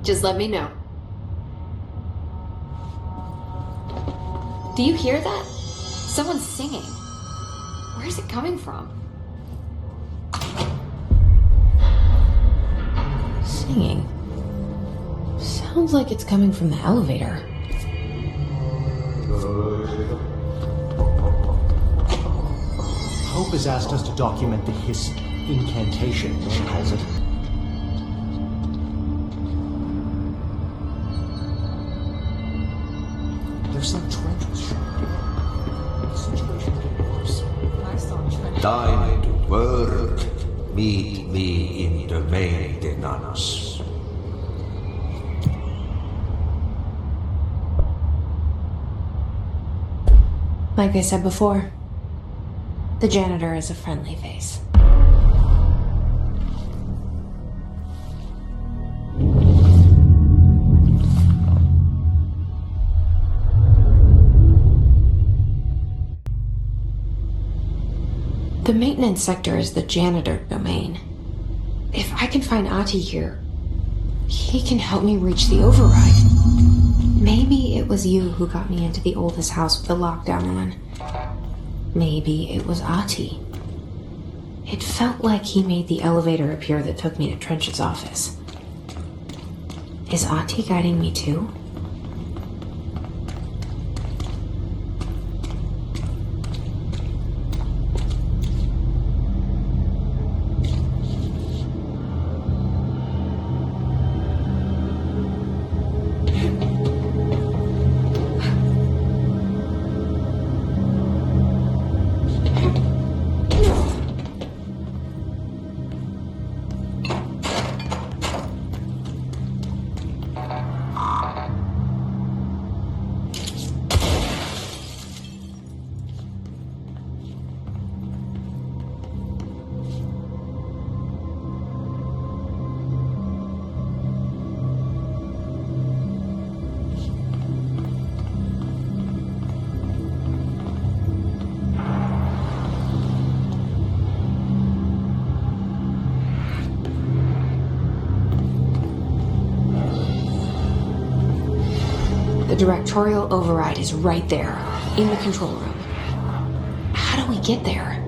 Just let me know. Do you hear that? Someone's singing. Where's it coming from? Singing. Sounds like it's coming from the elevator. Hope has asked us to document the hiss incantation, she calls it. There's some trenches. The situation getting worse. Thine word, meet me in the maintenance. Like I said before, the janitor is a friendly face. The maintenance sector is the janitor domain. If I can find Ahti here, he can help me reach the override. Maybe it was you who got me into the oldest house with the lockdown on. Maybe it was Ahti. It felt like he made the elevator appear that took me to Trench's office. Is Ahti guiding me too? The directorial override is right there, in the control room. How do we get there?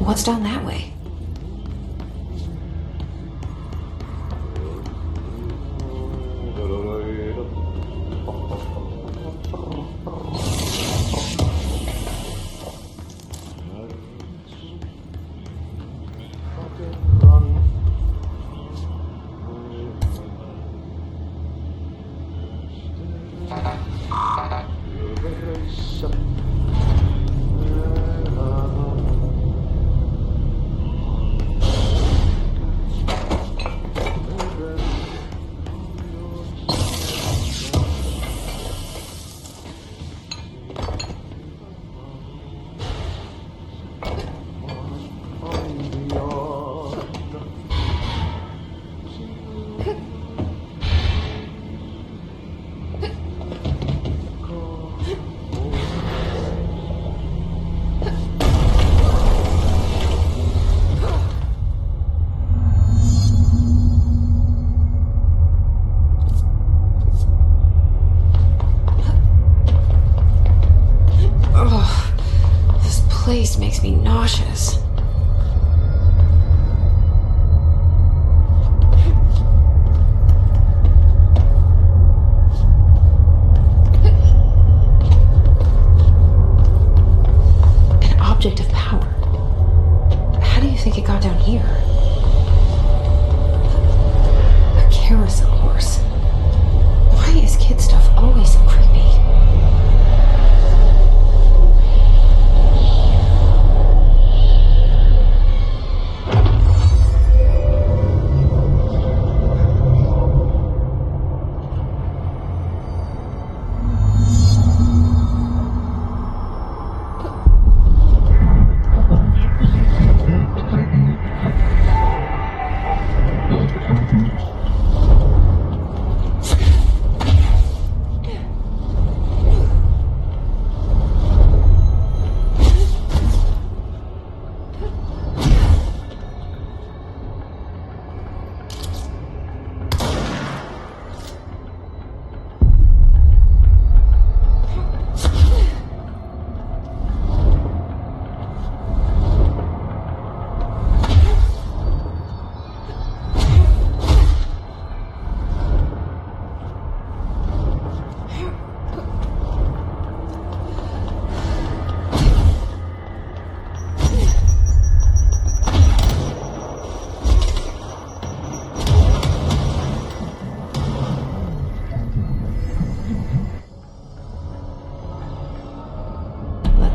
What's down that way? Place makes me nauseous. An object of power. How do you think it got down here? A carousel horse. Why is kid stuff always so creepy?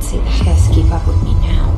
See the Hess keep up with me now.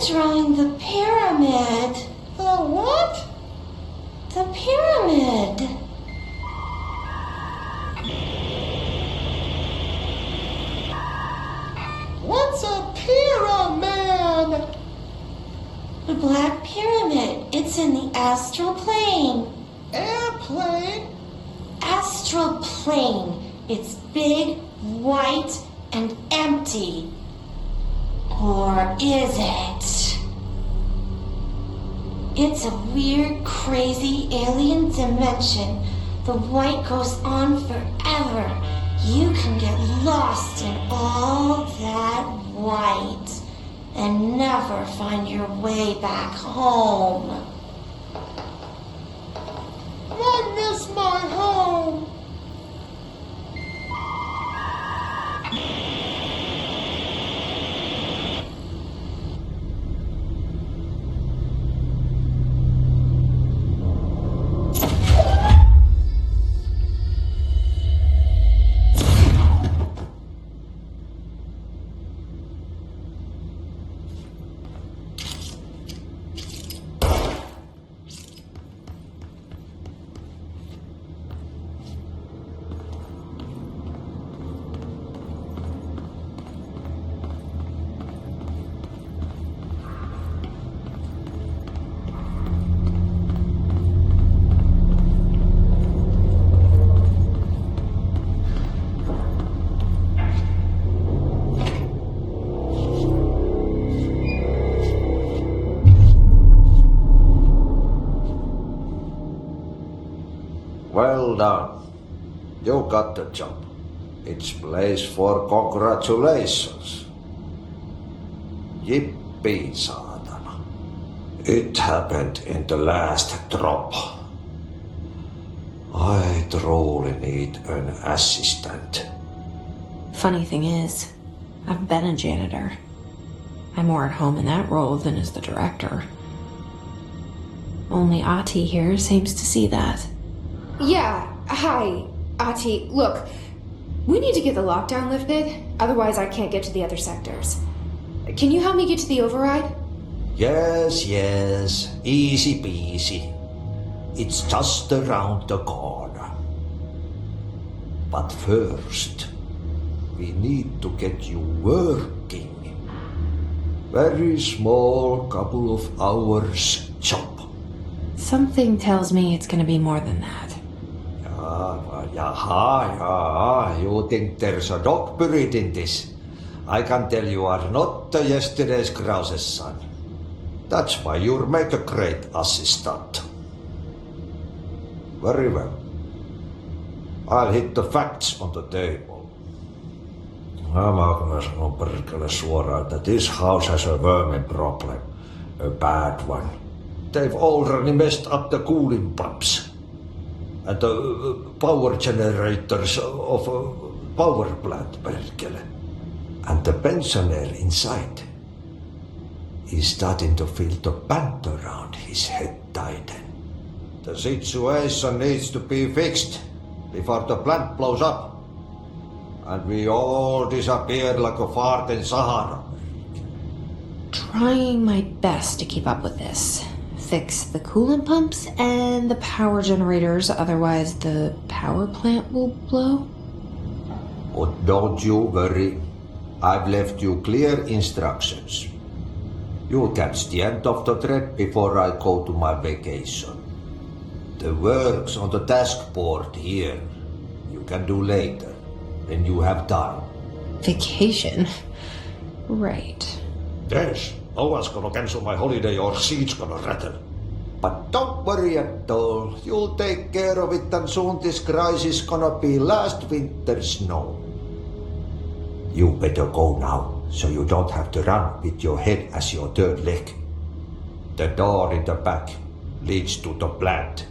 drawing the pyramid. The what? The pyramid. What's a pyramid? The Black Pyramid. It's in the astral plane. Airplane? Astral plane. It's big, white, and empty. Or is it? It's a weird, crazy alien dimension. The white goes on forever. You can get lost in all that white and never find your way back home. I miss my home. Well done. You got the job. It's place for congratulations. Yippee, saatana. It happened in the last drop. I truly need an assistant. Funny thing is, I've been a janitor. I'm more at home in that role than as the director. Only Ati here seems to see that. Yeah, hi, Ati. Look, we need to get the lockdown lifted, otherwise I can't get to the other sectors. Can you help me get to the override? Yes, easy peasy. It's just around the corner. But first, we need to get you working. Very small, couple of hours job. Something tells me it's gonna be more than that. You think there's a dog buried in this? I can tell you are not yesterday's Krause's son. That's why you'll make a great assistant. Very well. I'll hit the facts on the table. Mä kyllä sanon perkele suoraan, että this house has a vermin problem. A bad one. They've already messed up the cooling pumps. And the power generators of a power plant, perkele. And the pensioner inside is starting to feel the band around his head tighten. The situation needs to be fixed before the plant blows up. And we all disappear like a fart in Sahara. Trying my best to keep up with this. Fix the coolant pumps and the power generators, otherwise the power plant will blow. But don't you worry. I've left you clear instructions. You'll catch the end of the thread before I go to my vacation. The work's on the task board here. You can do later, when you have time. Vacation? Right. Yes, no one's gonna cancel my holiday or seat's gonna rattle. But don't worry at all. You'll take care of it and soon this crisis gonna be last winter's snow. You better go now, so you don't have to run with your head as your third leg. The door in the back leads to the plant.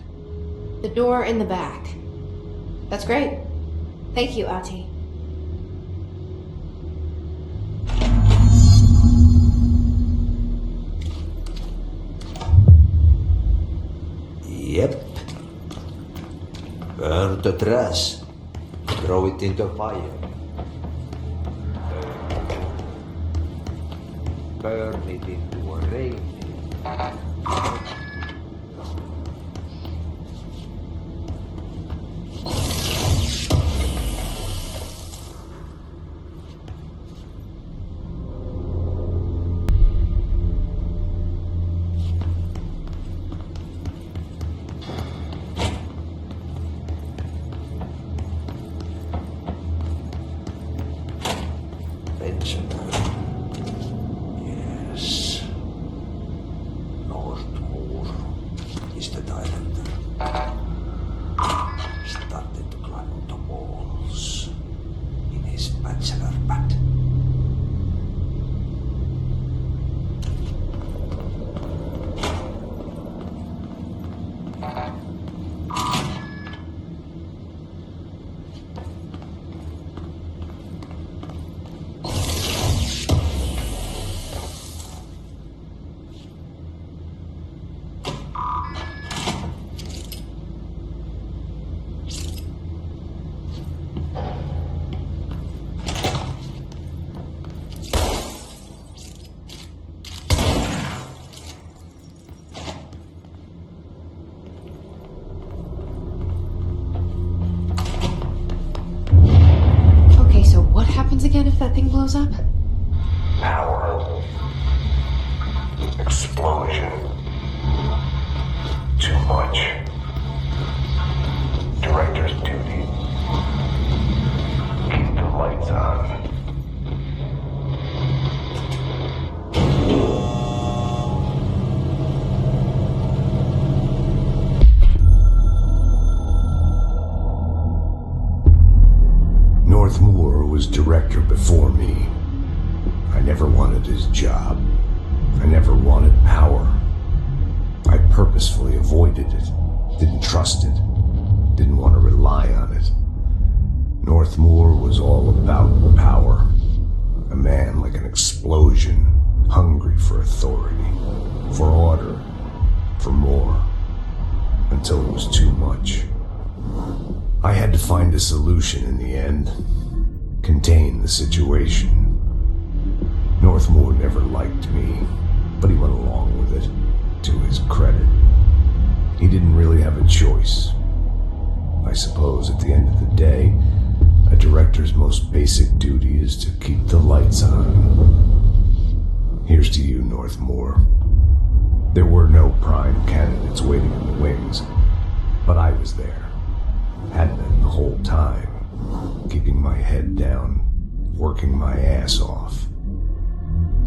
The door in the back. That's great. Thank you, Ati. Yep. Burn the trash. Throw it in the fire. Burn it into a rain. Yes. Northmoor is the director. Started to climb the walls in his bachelor pad. What happens again if that thing blows up? Power. Explosion. Too much. Director's duty. Keep the lights on. Northmoor was director before me. I never wanted his job. I never wanted power. I purposefully avoided it, didn't trust it, didn't want to rely on it. Northmoor was all about power. A man like an explosion, hungry for authority, for order, for more, until it was too much. I had to find a solution in the end. Contain the situation. Northmoor never liked me, but he went along with it, to his credit. He didn't really have a choice. I suppose at the end of the day, a director's most basic duty is to keep the lights on. Here's to you, Northmoor. There were no prime candidates waiting in the wings, but I was there. Had been the whole time, keeping my head down, working my ass off.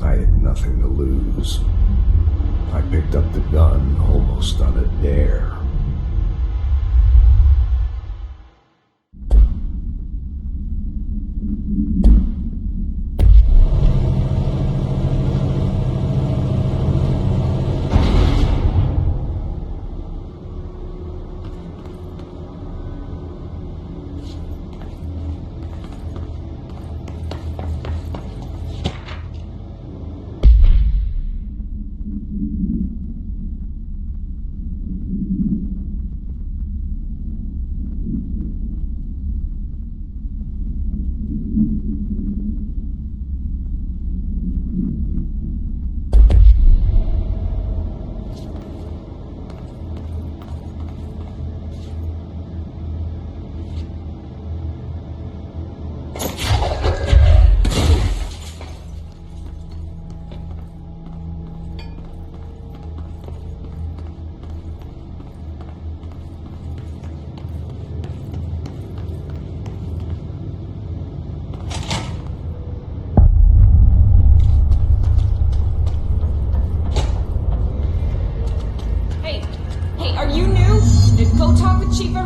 I had nothing to lose. I picked up the gun almost on a dare.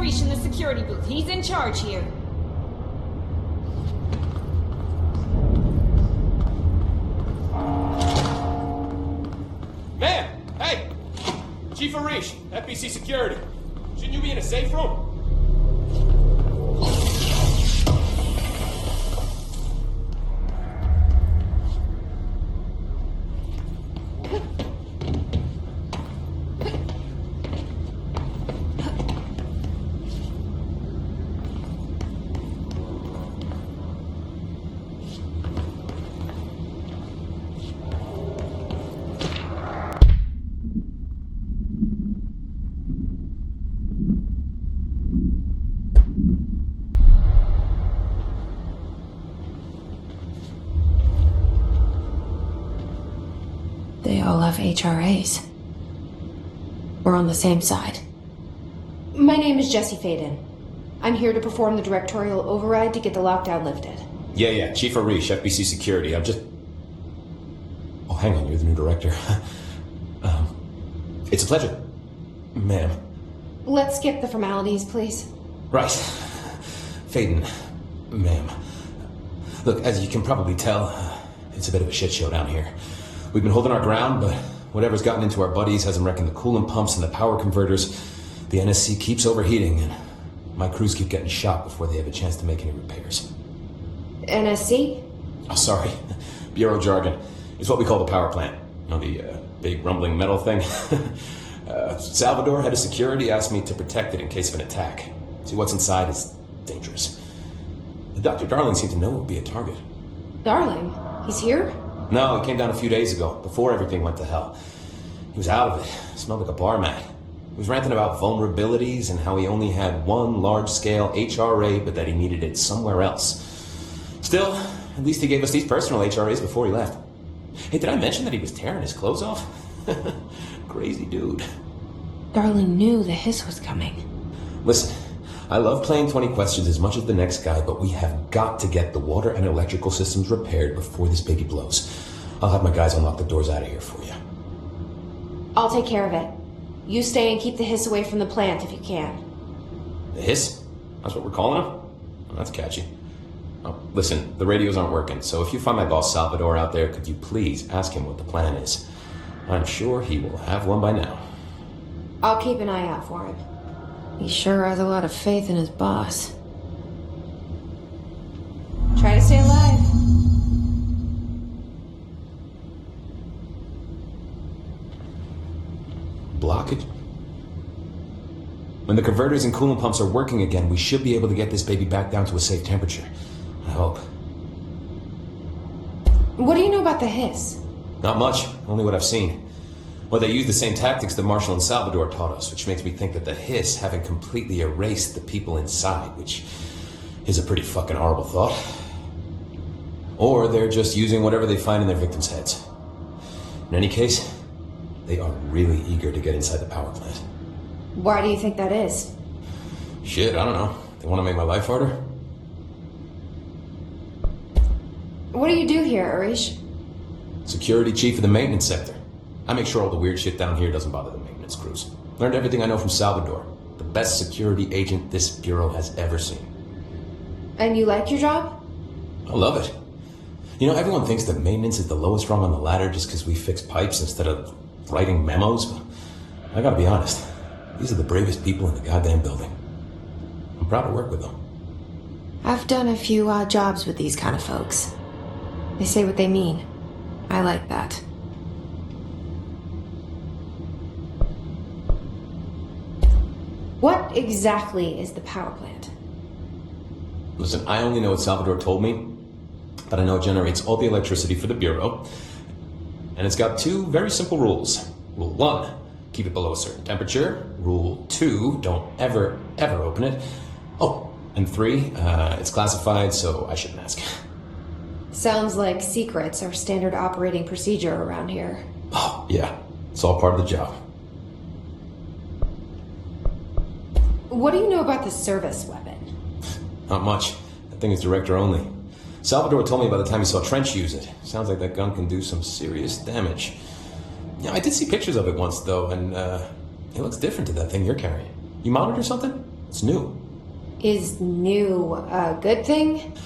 In the security booth. He's in charge here. Man! Hey! Chief Arish, FBC Security. Shouldn't you be in a safe room? They all have HRAs. We're on the same side. My name is Jesse Fayden. I'm here to perform the directorial override to get the lockdown lifted. Yeah, Chief Arish, FBC Security. I'm just... Oh, hang on, you're the new director. It's a pleasure, ma'am. Let's skip the formalities, please. Right. Fayden, ma'am. Look, as you can probably tell, it's a bit of a shit show down here. We've been holding our ground, but whatever's gotten into our buddies has them wrecking the coolant pumps and the power converters. The NSC keeps overheating, and my crews keep getting shot before they have a chance to make any repairs. NSC? Oh, sorry. Bureau jargon. It's what we call the power plant. You know, the big rumbling metal thing? Salvador, head of security, asked me to protect it in case of an attack. See, what's inside is dangerous. Dr. Darling seemed to know it would be a target. Darling? He's here? No, he came down a few days ago, before everything went to hell. He was out of it. Smelled like a bar mat. He was ranting about vulnerabilities and how he only had one large-scale HRA, but that he needed it somewhere else. Still, at least he gave us these personal HRAs before he left. Hey, did I mention that he was tearing his clothes off? Crazy dude. Darling knew the hiss was coming. Listen, I love playing 20 questions as much as the next guy, but we have got to get the water and electrical systems repaired before this baby blows. I'll have my guys unlock the doors out of here for you. I'll take care of it. You stay and keep the hiss away from the plant if you can. The hiss? That's what we're calling him? Well, that's catchy. Oh, listen, the radios aren't working, so if you find my boss Salvador out there, could you please ask him what the plan is? I'm sure he will have one by now. I'll keep an eye out for him. He sure has a lot of faith in his boss. Try to stay alive. Blockage? When the converters and coolant pumps are working again, we should be able to get this baby back down to a safe temperature. I hope. What do you know about the hiss? Not much, only what I've seen. Well, they use the same tactics that Marshall and Salvador taught us, which makes me think that the hiss haven't completely erased the people inside, which is a pretty fucking horrible thought. Or they're just using whatever they find in their victims' heads. In any case, they are really eager to get inside the power plant. Why do you think that is? Shit, I don't know. They want to make my life harder? What do you do here, Arish? Security chief of the maintenance sector. I make sure all the weird shit down here doesn't bother the maintenance crews. Learned everything I know from Salvador. The best security agent this bureau has ever seen. And you like your job? I love it. You know, everyone thinks that maintenance is the lowest rung on the ladder just because we fix pipes instead of writing memos. But I gotta be honest. These are the bravest people in the goddamn building. I'm proud to work with them. I've done a few odd jobs with these kind of folks. They say what they mean. I like that. What exactly is the power plant? Listen, I only know what Salvador told me, but I know it generates all the electricity for the bureau. And it's got two very simple rules. Rule 1, keep it below a certain temperature. Rule 2, don't ever, ever open it. Oh, and 3, it's classified, so I shouldn't ask. Sounds like secrets are standard operating procedure around here. Oh, yeah. It's all part of the job. What do you know about the service weapon? Not much. That thing is director only. Salvador told me by the time he saw Trench use it. Sounds like that gun can do some serious damage. Yeah, I did see pictures of it once, though, and it looks different to that thing you're carrying. You mounted or something? It's new. Is new a good thing?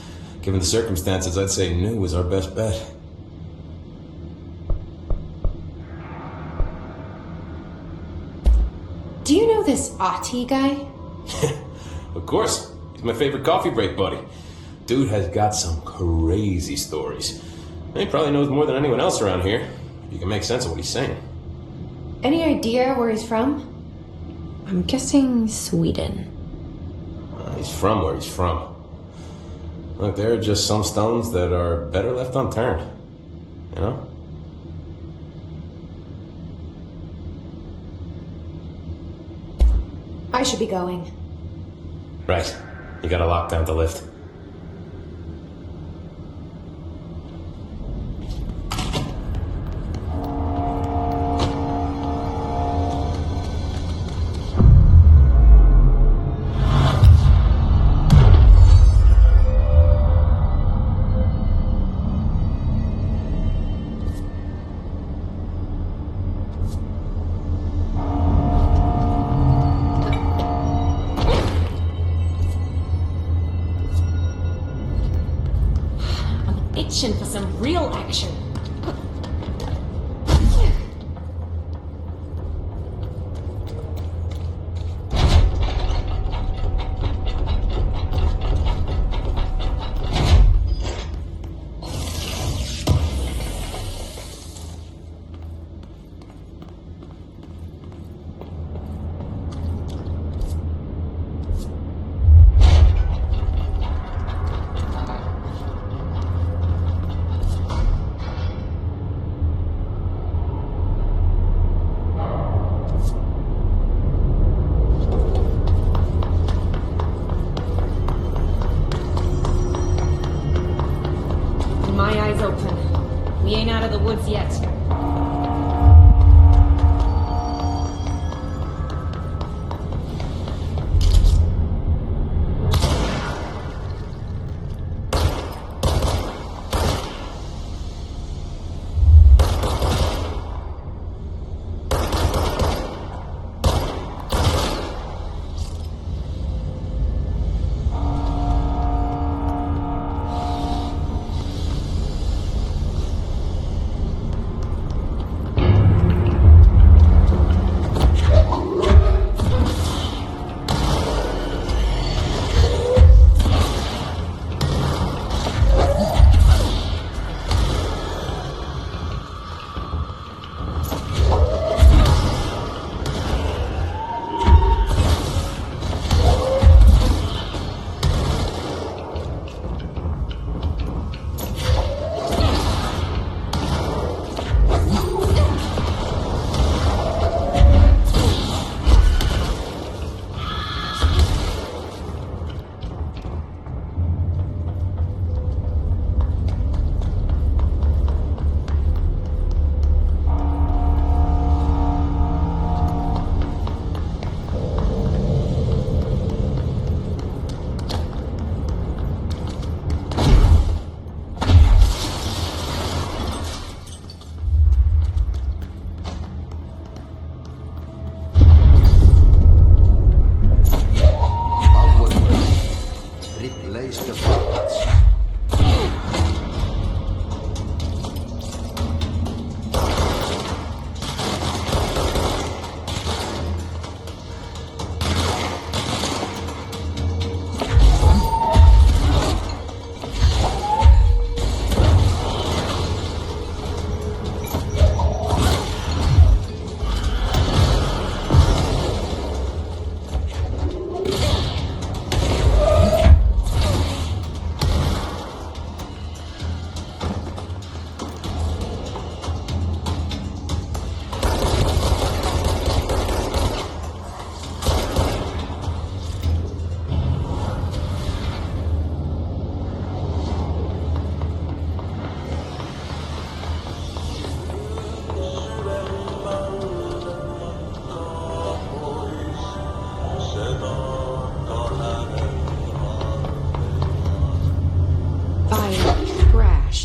Given the circumstances, I'd say new was our best bet. Do you know this Ati guy? Of course. He's my favorite coffee break buddy. Dude has got some crazy stories. He probably knows more than anyone else around here. You can make sense of what he's saying. Any idea where he's from? I'm guessing Sweden. He's from where he's from. Look, there are just some stones that are better left unturned. You know? I should be going. Right. You gotta lock down the lift. itching for some real action. Open. We ain't out of the woods yet.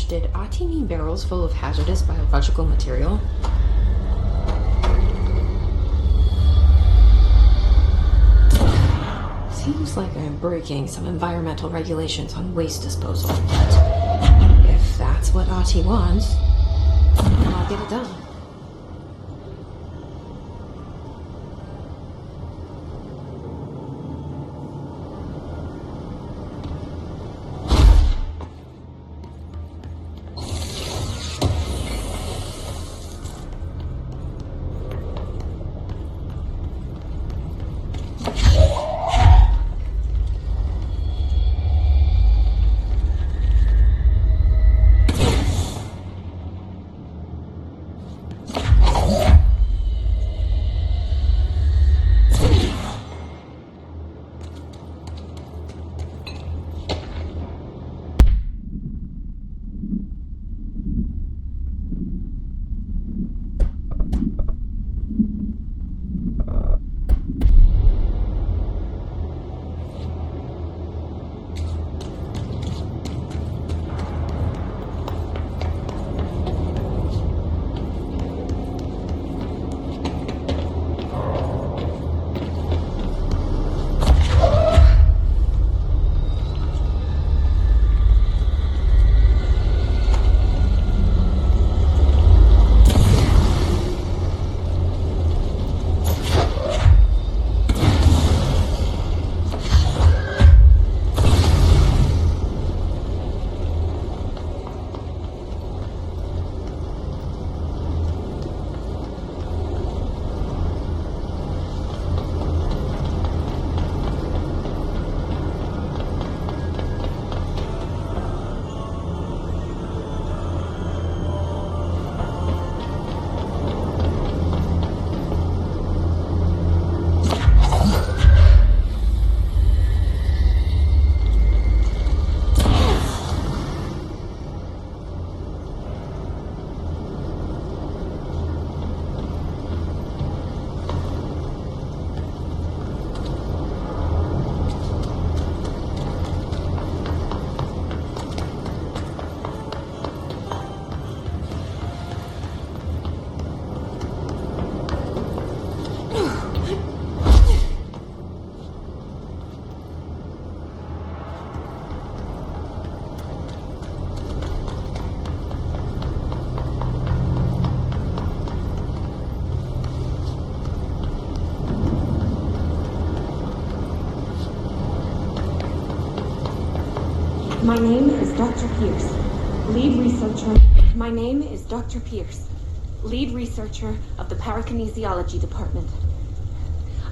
Did Ati mean barrels full of hazardous biological material? Seems like I'm breaking some environmental regulations on waste disposal, but if that's what Ati wants, then I'll get it done. My name is Dr. Pierce, lead researcher. My name is Dr. Pierce, lead researcher of the parakinesiology department.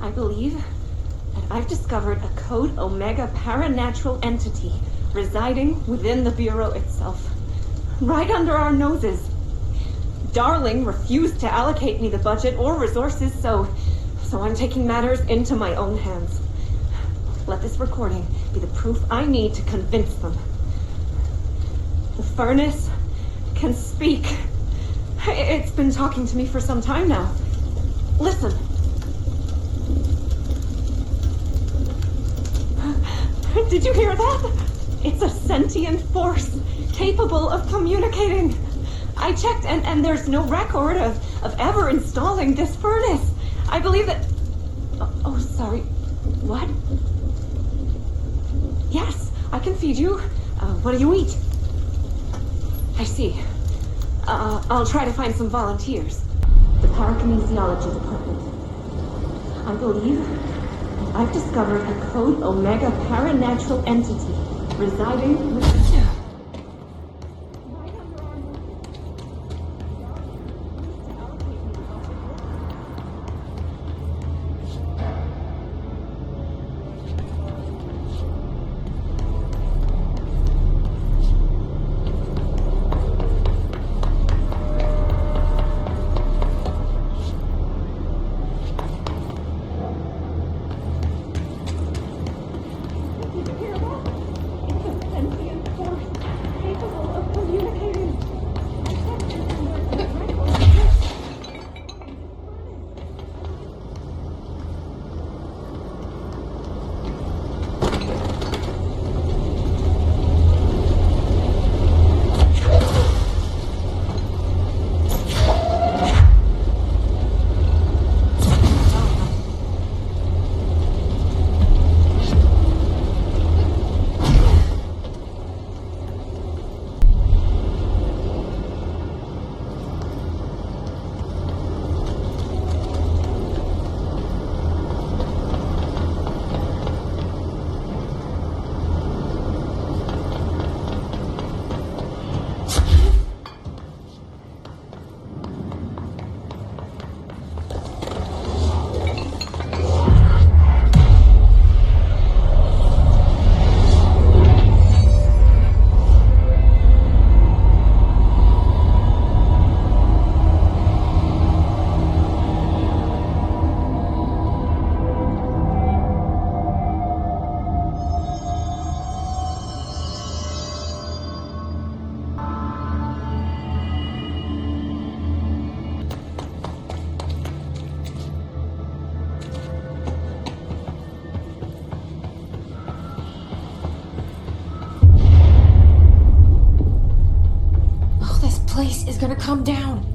I believe that I've discovered a Code Omega paranatural entity residing within the Bureau itself, right under our noses. Darling refused to allocate me the budget or resources, so I'm taking matters into my own hands. Let this recording be the proof I need to convince them. The furnace can speak. It's been talking to me for some time now. Listen. Did you hear that? It's a sentient force capable of communicating. I checked and there's no record of ever installing this furnace. I believe that... Oh, sorry. What? Yes, I can feed you. What do you eat? I see. I'll try to find some volunteers. The parakinesiology department. I believe I've discovered a Code Omega paranatural entity residing within... place is gonna come down.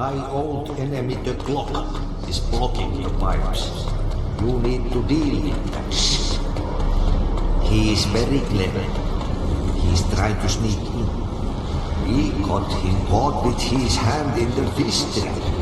My old enemy, the clock, is blocking the pipes. You need to deal with that shit. He is very clever. He's trying to sneak in. We caught him caught with his hand in the fish trap.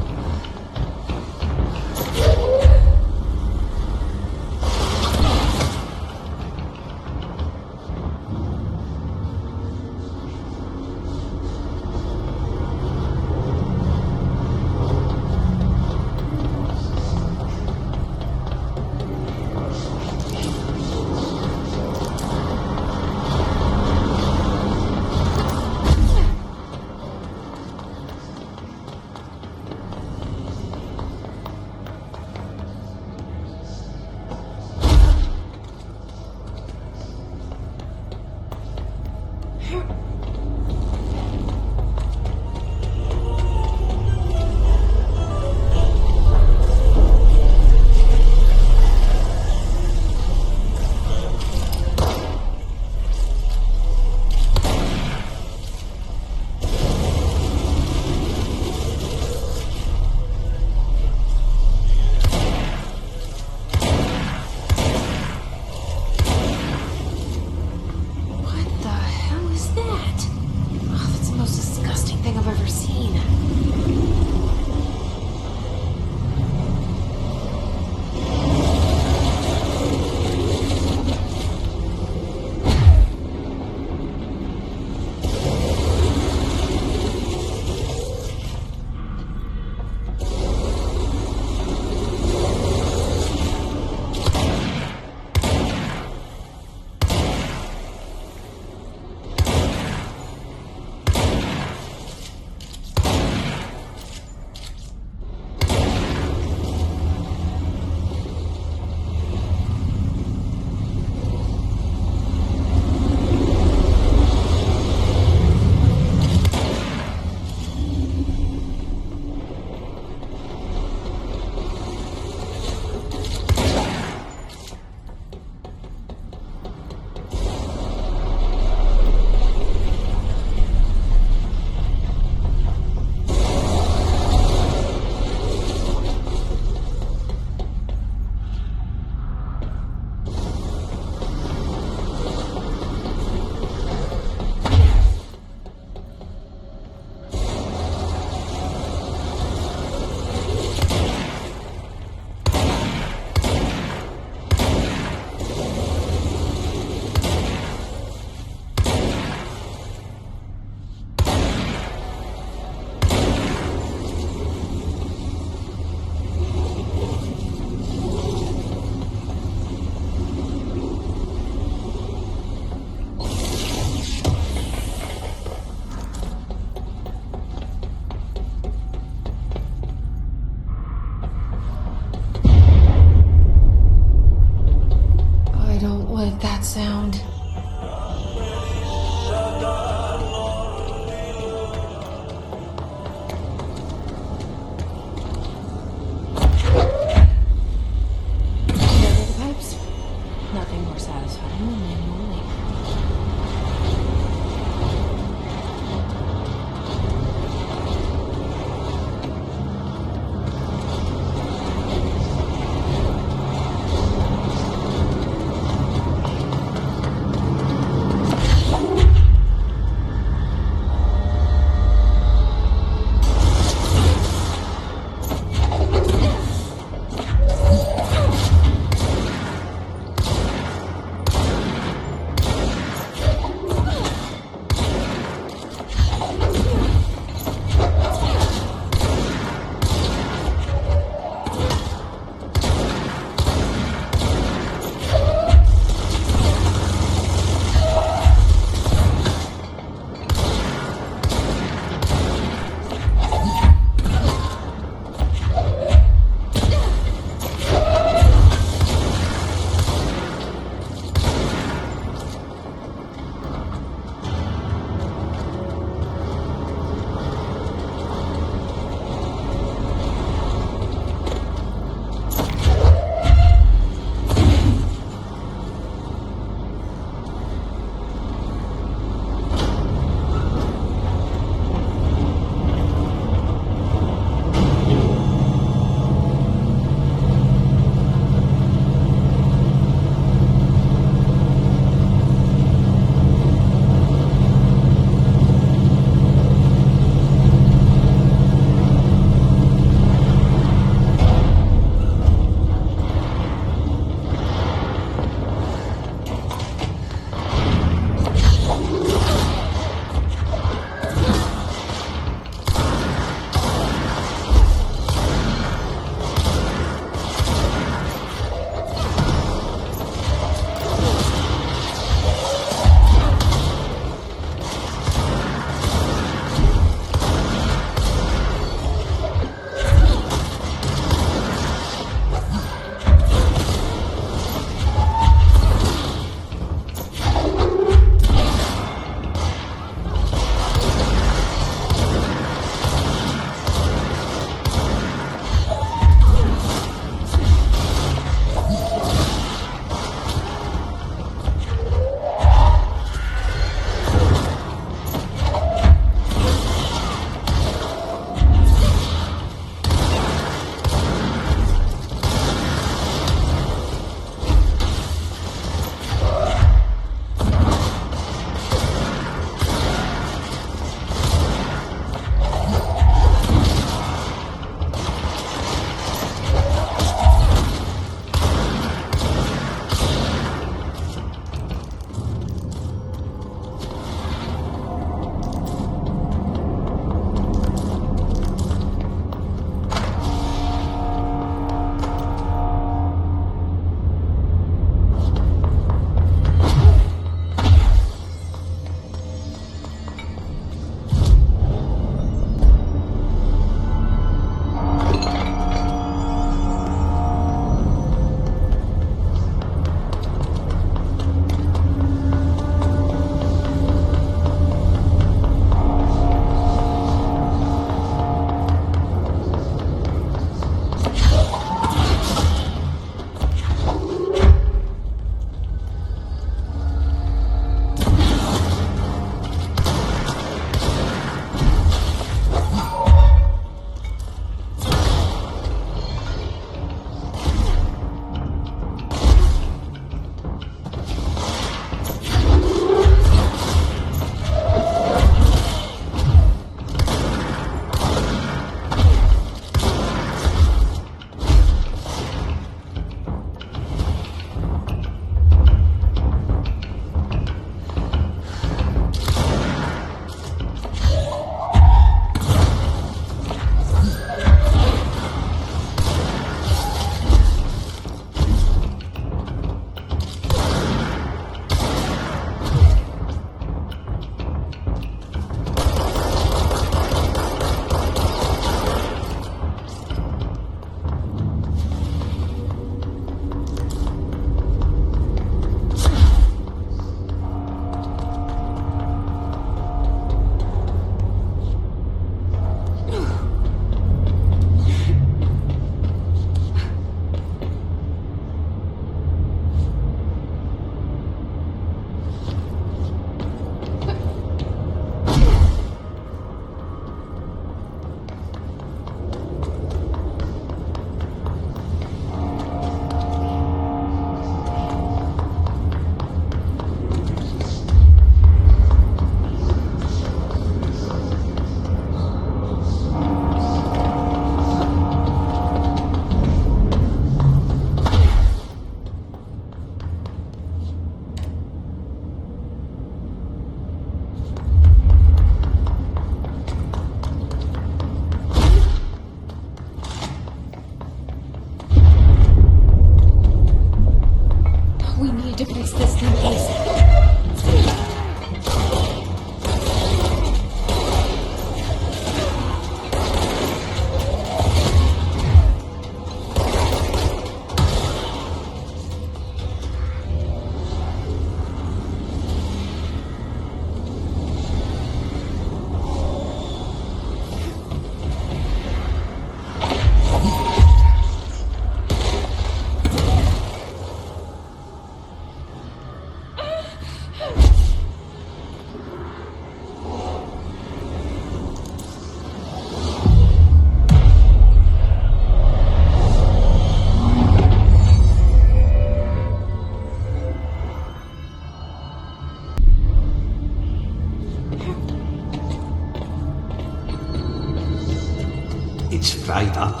it's fried up.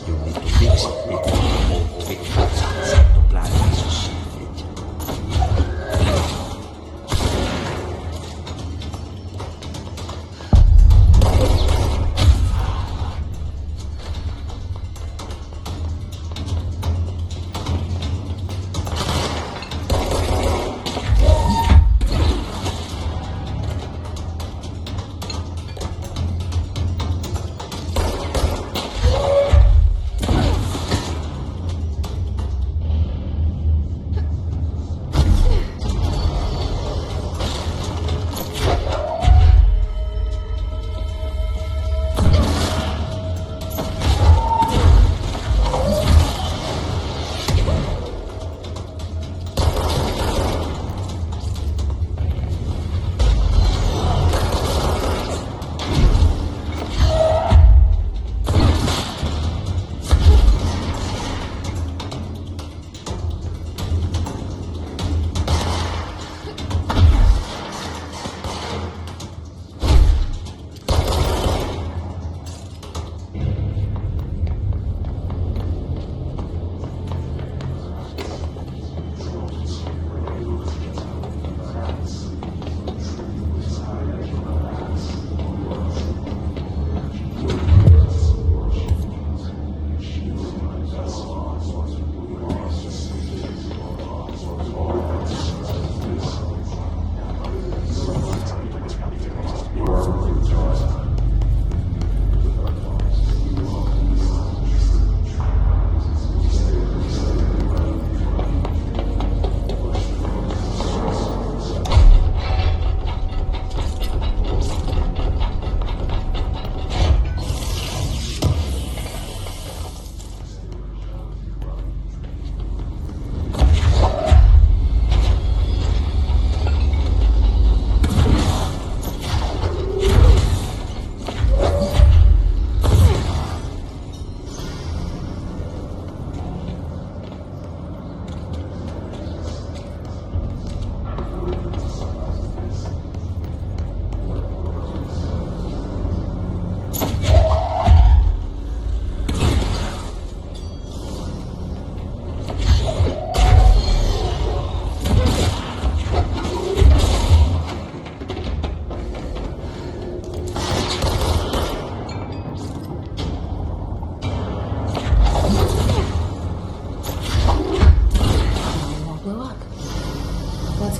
You need to fix it with all of it. The plan is to see it.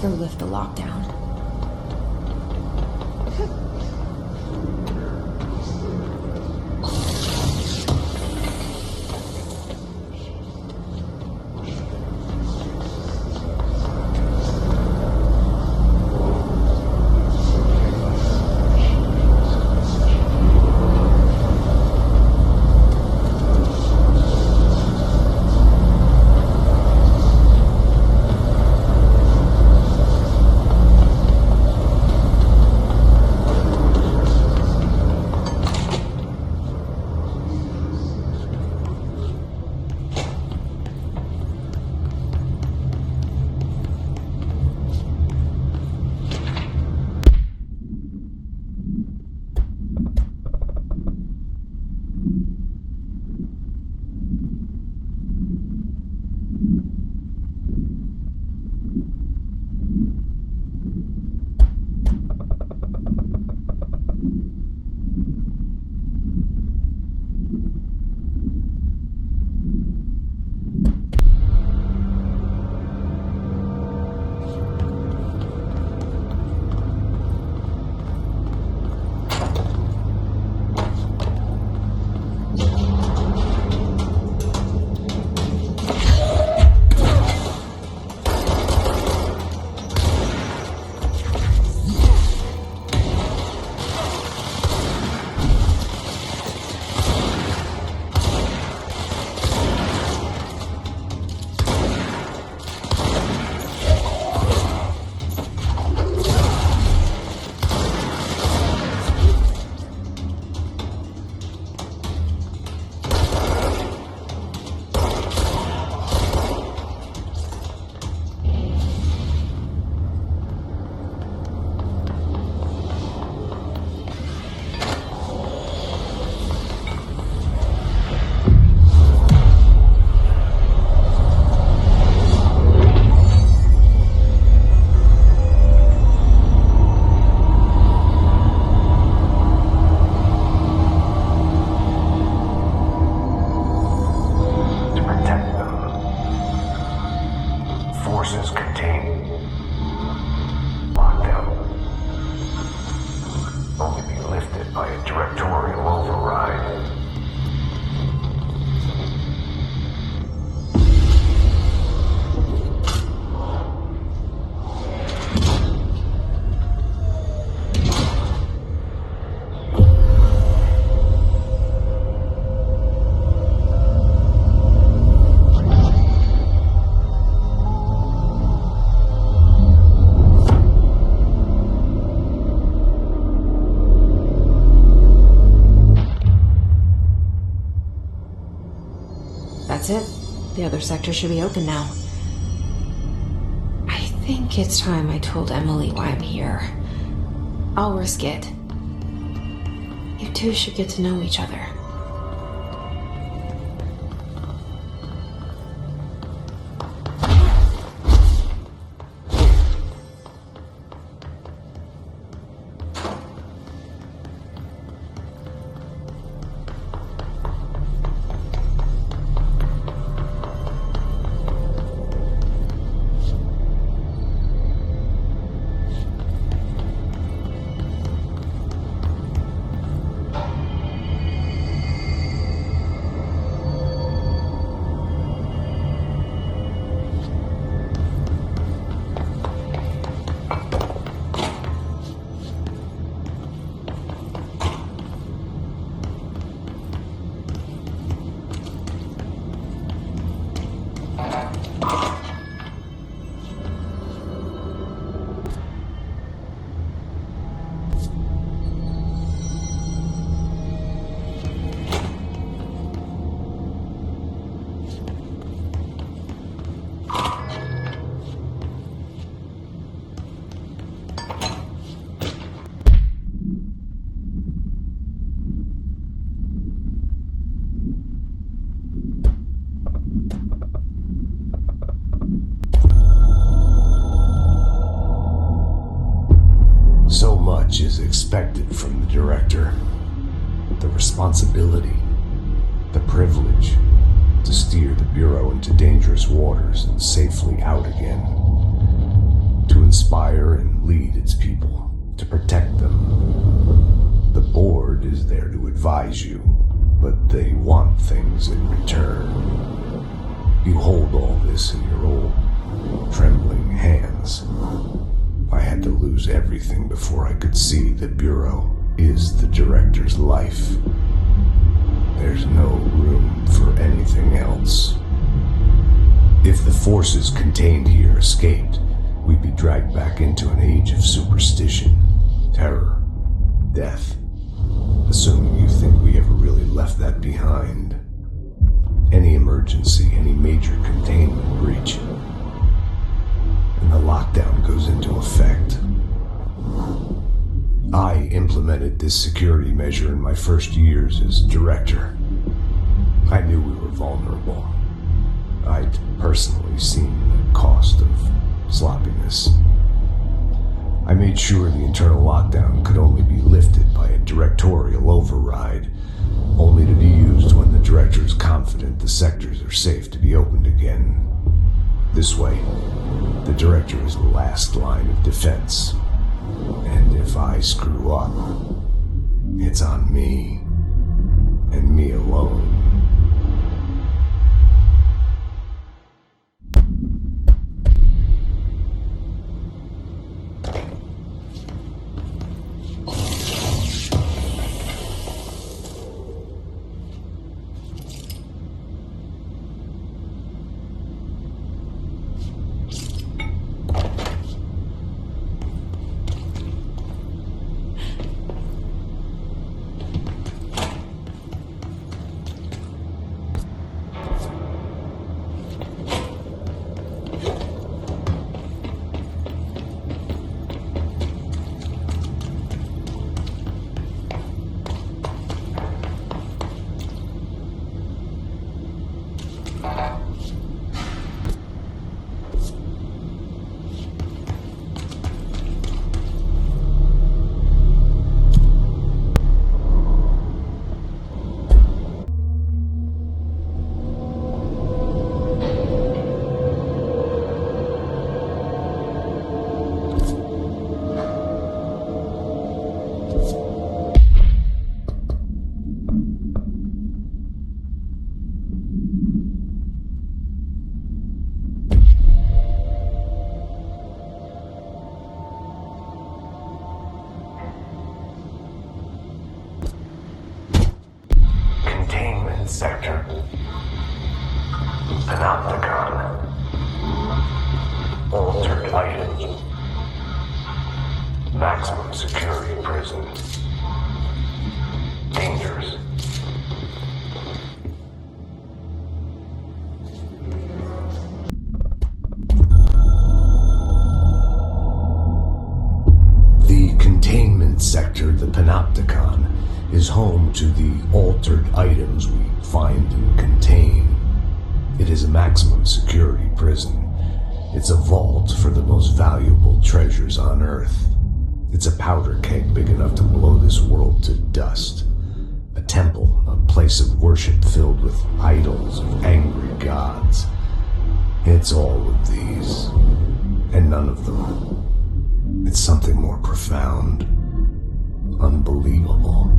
Go lift the lockdown. That's it. The other sector should be open now. I think it's time I told Emily why I'm here. I'll risk it. You two should get to know each other. So much is expected from the director. The responsibility, the privilege to steer the Bureau into dangerous waters and safely out again. To inspire and lead its people, to protect them. The board is there to advise you, but they want things in return. You hold all this in your old, trembling hands. I had to lose everything before I could see the Bureau is the director's life. There's no room for anything else. If the forces contained here escaped, we'd be dragged back into an age of superstition, terror, death. Assuming you think we ever really left that behind. Any emergency, any major containment breach, and the lockdown goes into effect. I implemented this security measure in my first years as director. I knew we were vulnerable. I'd personally seen the cost of sloppiness. I made sure the internal lockdown could only be lifted by a directorial override, only to be used when the director is confident the sectors are safe to be opened again. This way, the director is the last line of defense. And if I screw up, it's on me, and me alone. Sector. Panopticon. Altered items. Maximum security prison. Dangerous. home to the altered items we find and contain. It is a maximum security prison. It's a vault for the most valuable treasures on Earth. It's a powder keg big enough to blow this world to dust. A temple, a place of worship filled with idols of angry gods. It's all of these, and none of them. It's something more profound, unbelievable,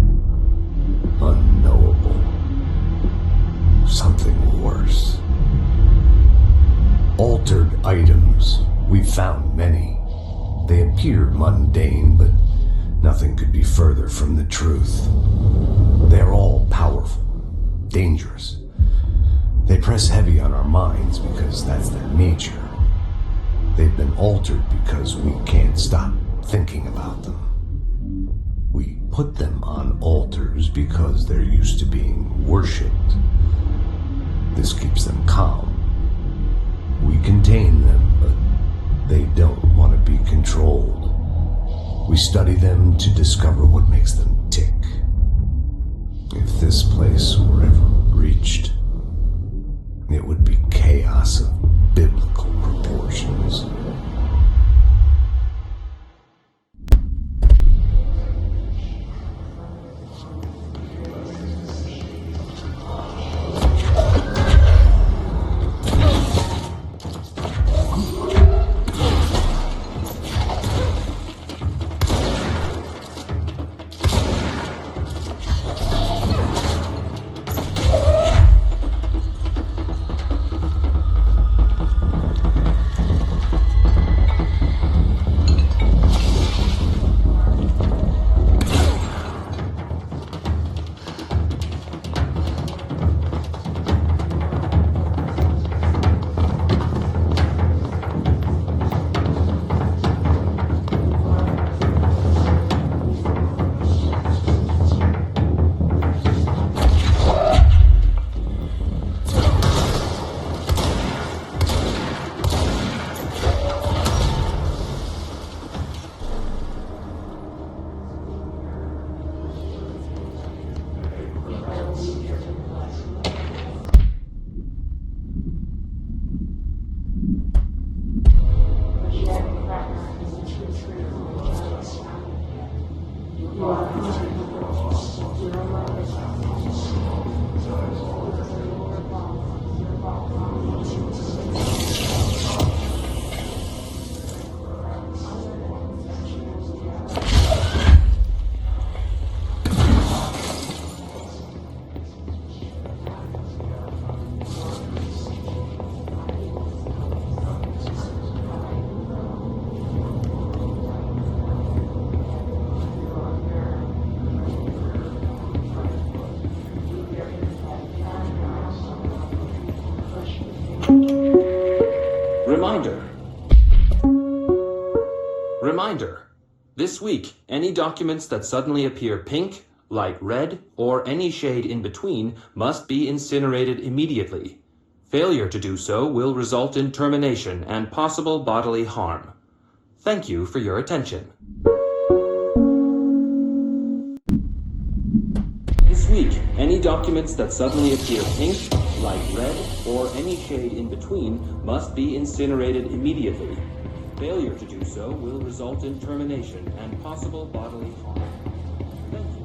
unknowable. Something worse. Altered items. We've found many. They appear mundane, but nothing could be further from the truth. They're all powerful, dangerous. They press heavy on our minds because that's their nature. They've been altered because we can't stop thinking about them. We put them on altars because they're used to being worshipped. This keeps them calm. We contain them, but they don't want to be controlled. We study them to discover what makes them tick. If this place were ever reached, it would be chaos of biblical proportions. Reminder. This week, any documents that suddenly appear pink, light red, or any shade in between must be incinerated immediately. Failure to do so will result in termination and possible bodily harm. Thank you for your attention. This week, any documents that suddenly appear pink, light red, or any shade in between must be incinerated immediately. Failure to do so will result in termination and possible bodily harm. Thank you.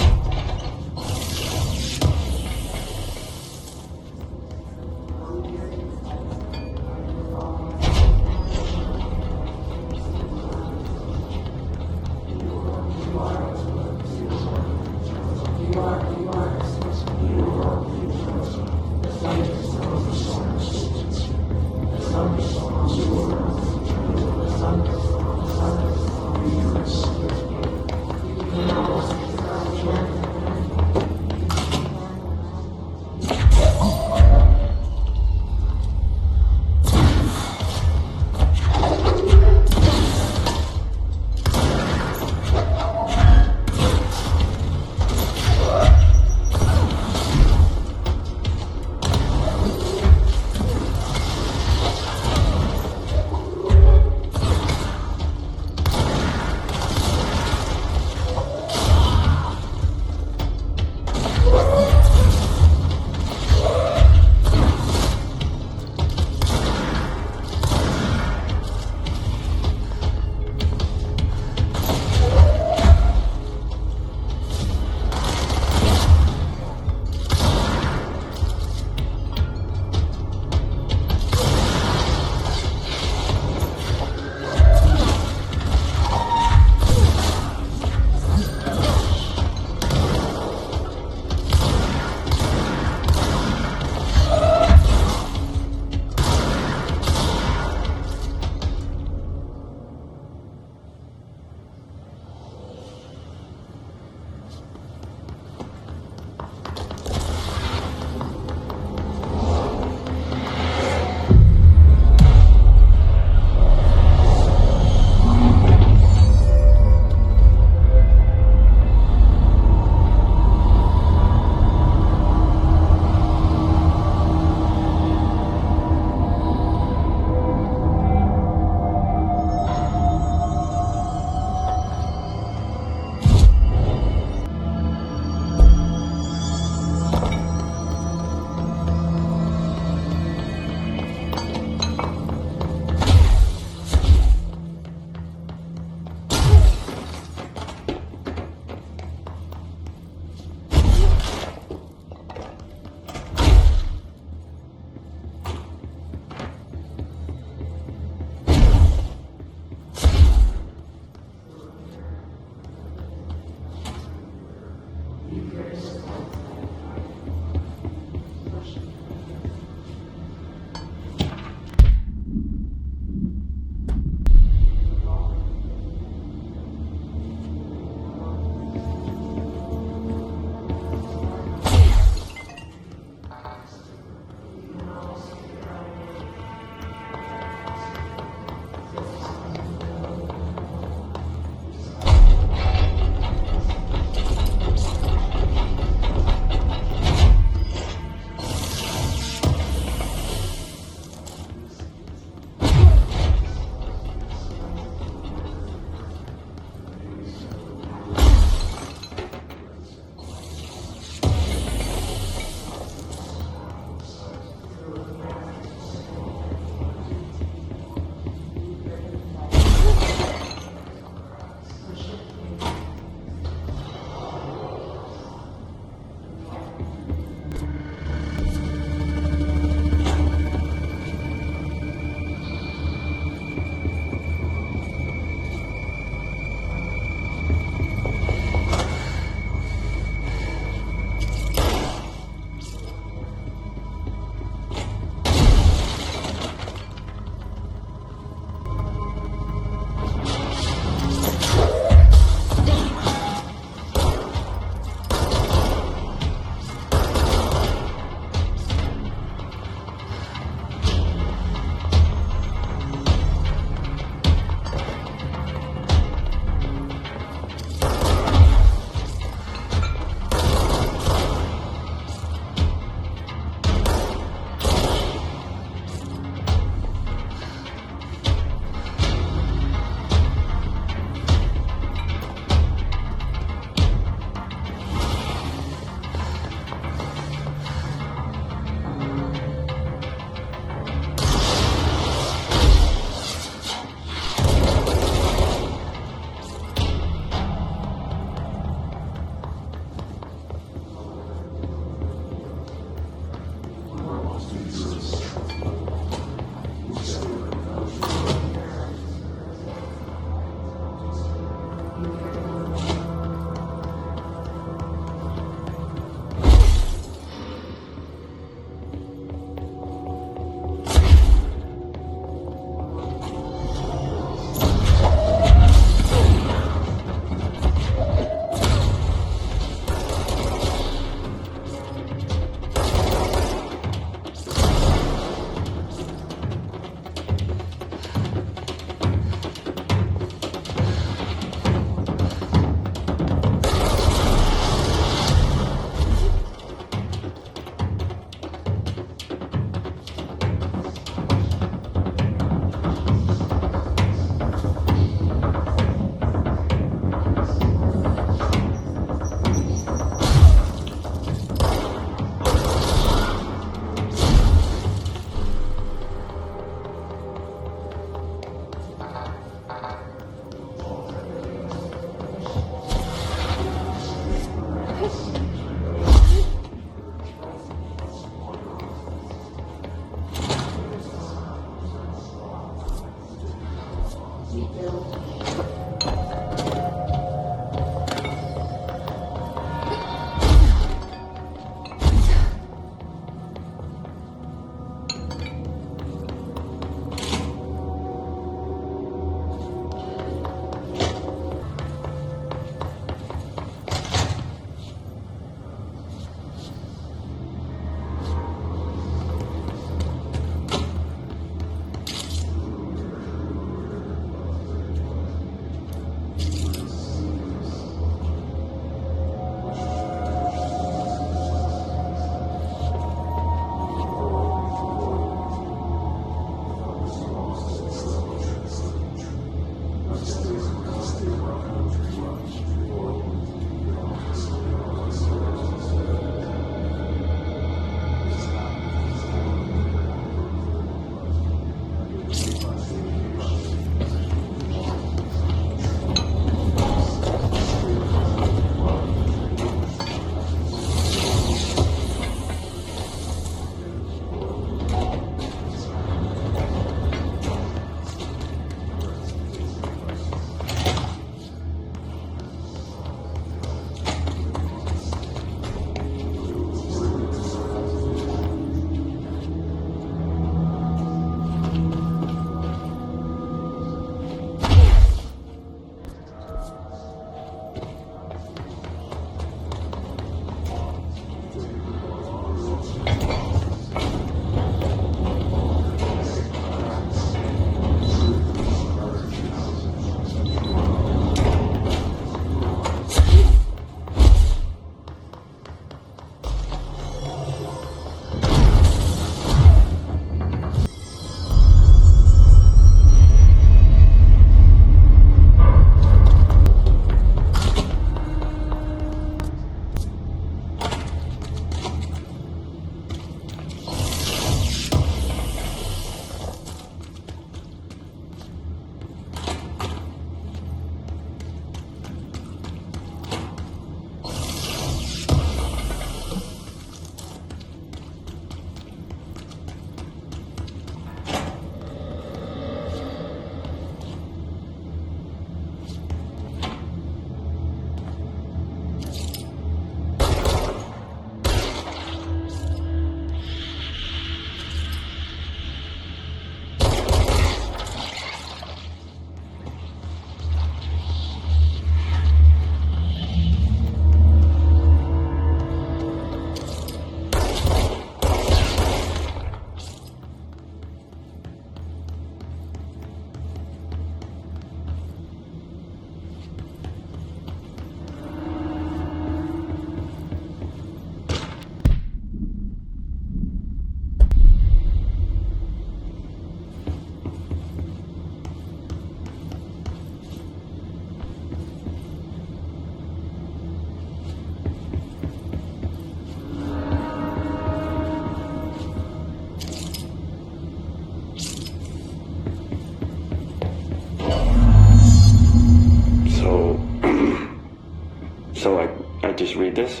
read this.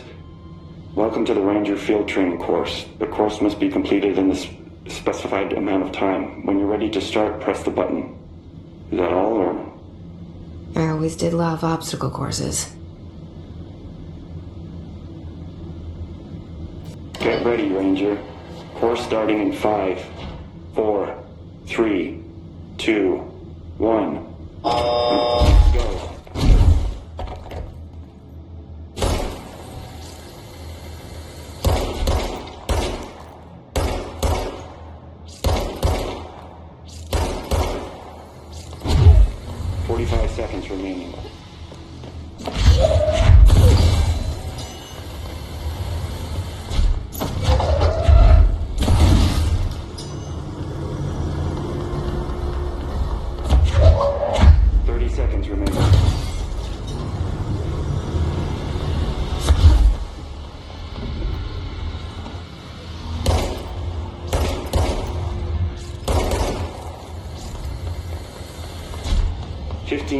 Welcome to the Ranger Field Training course. The course must be completed in the specified amount of time. When you're ready to start, press the button. Is that all, or? I always did love obstacle courses. Get ready, Ranger. Course starting in 5, 4, 3, 2, 1. Go. Seconds remaining.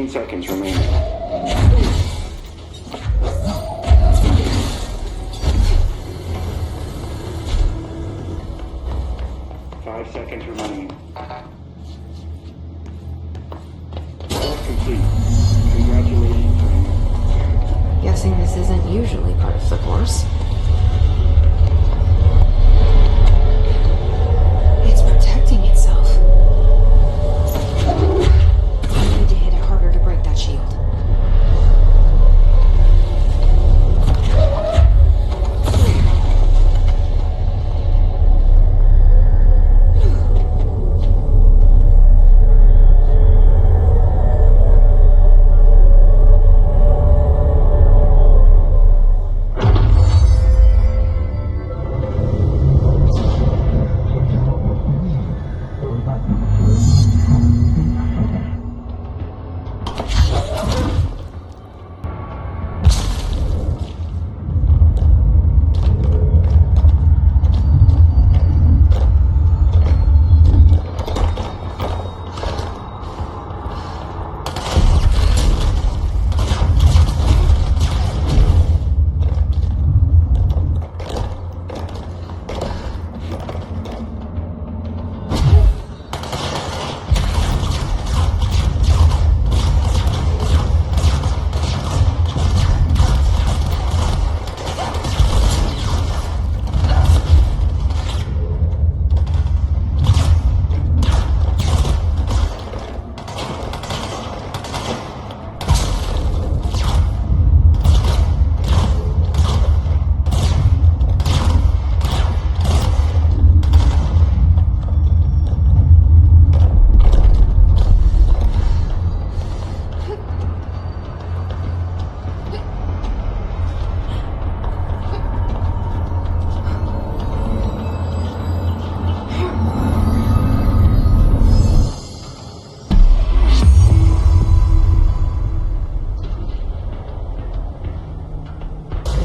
Seconds remaining. 5 seconds remaining. Course complete. Congratulations, Ranger. Guessing this isn't usually part of the course. It's protecting itself. I need to hit it harder to break that shield.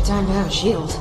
Time to have a shield.